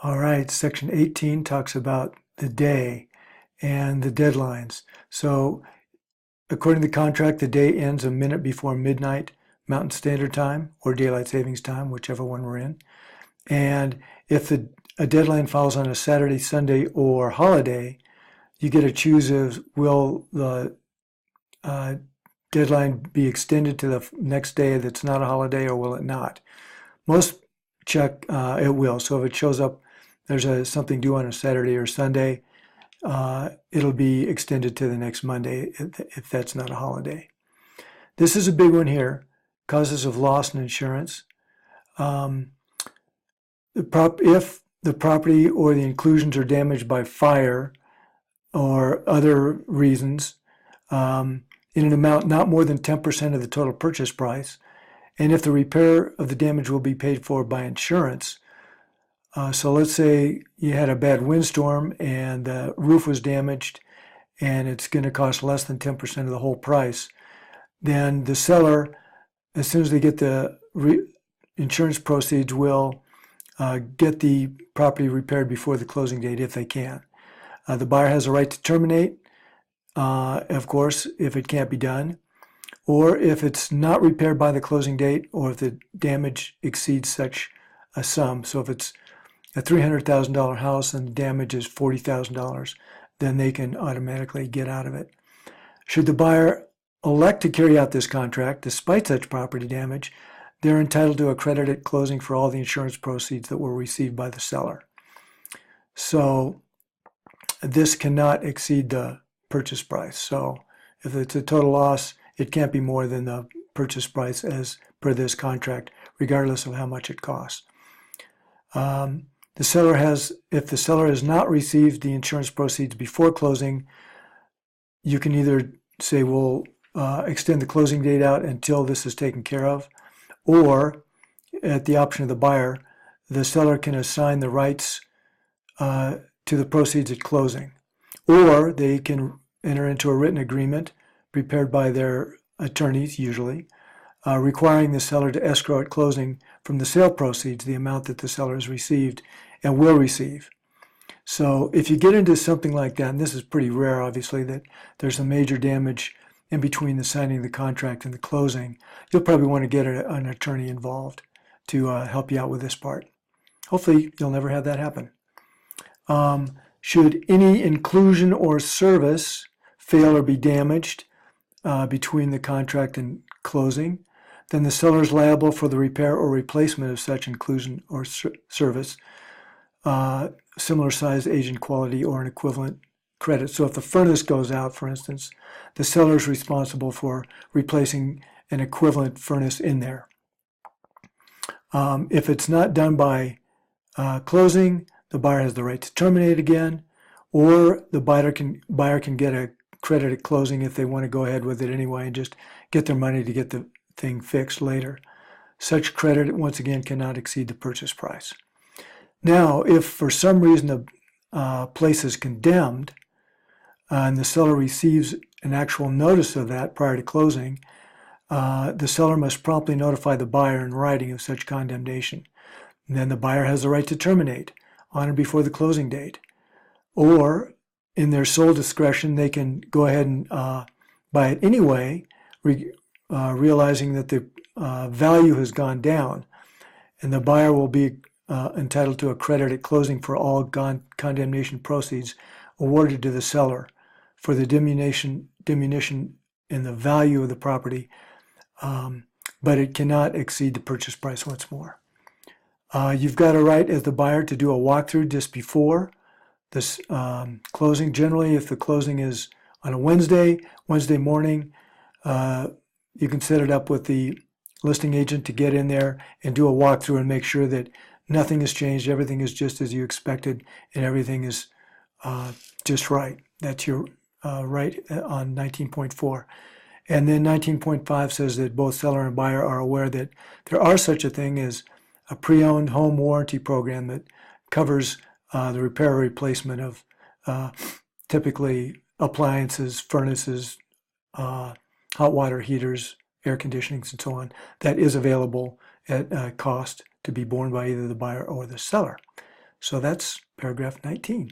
All right, Section 18 talks about the day and the deadlines. So, according to the contract, the day ends a minute before midnight Mountain Standard Time or Daylight Savings Time, whichever one we're in. And if a deadline falls on a Saturday, Sunday, or holiday, you get to choose if will the uh, deadline be extended to the next day that's not a holiday, or will it not? Most check it will. So if it shows up, there's something due on a Saturday or Sunday, it'll be extended to the next Monday if that's not a holiday. This is a big one here, causes of loss and insurance. If the property or the inclusions are damaged by fire or other reasons, in an amount not more than 10% of the total purchase price, and if the repair of the damage will be paid for by insurance. So let's say you had a bad windstorm and the roof was damaged and it's going to cost less than 10% of the whole price. Then the seller, as soon as they get the insurance proceeds, will get the property repaired before the closing date if they can. The buyer has a right to terminate, of course, if it can't be done, or if it's not repaired by the closing date, or if the damage exceeds such a sum. So if it's a $300,000 house and the damage is $40,000, then they can automatically get out of it. Should the buyer elect to carry out this contract despite such property damage, they're entitled to a credit at closing for all the insurance proceeds that were received by the seller. So this cannot exceed the purchase price. So if it's a total loss, it can't be more than the purchase price as per this contract, regardless of how much it costs. If the seller has not received the insurance proceeds before closing, you can either say we'll extend the closing date out until this is taken care of, or at the option of the buyer, the seller can assign the rights to the proceeds at closing, or they can enter into a written agreement prepared by their attorneys, usually, requiring the seller to escrow at closing from the sale proceeds the amount that the seller has received and will receive. So if you get into something like that, and this is pretty rare, obviously, that there's some major damage in between the signing of the contract and the closing, you'll probably want to get an attorney involved to help you out with this part. Hopefully, you'll never have that happen. Should any inclusion or service fail or be damaged between the contract and closing, then the seller is liable for the repair or replacement of such inclusion or service, similar size, age, and quality, or an equivalent credit. So if the furnace goes out, for instance, the seller is responsible for replacing an equivalent furnace in there. If it's not done by closing, the buyer has the right to terminate again, or the buyer can get a credit at closing if they want to go ahead with it anyway and just get their money to get the thing fixed later. Such credit, once again, cannot exceed the purchase price. Now, if for some reason the place is condemned and the seller receives an actual notice of that prior to closing, the seller must promptly notify the buyer in writing of such condemnation. And then the buyer has the right to terminate on or before the closing date. Or, in their sole discretion, they can go ahead and buy it anyway, realizing that the value has gone down, and the buyer will be entitled to a credit at closing for all condemnation proceeds awarded to the seller for the diminution in the value of the property, but it cannot exceed the purchase price once more. You've got a right as the buyer to do a walkthrough just before this closing. Generally, if the closing is on a Wednesday morning, you can set it up with the listing agent to get in there and do a walkthrough and make sure that nothing has changed, everything is just as you expected, and everything is just right. That's your right on 19.4. And then 19.5 says that both seller and buyer are aware that there are such a thing as a pre-owned home warranty program that covers the repair or replacement of typically appliances, furnaces, hot water heaters, air conditionings, and so on, that is available at a cost to be borne by either the buyer or the seller. So that's paragraph 19.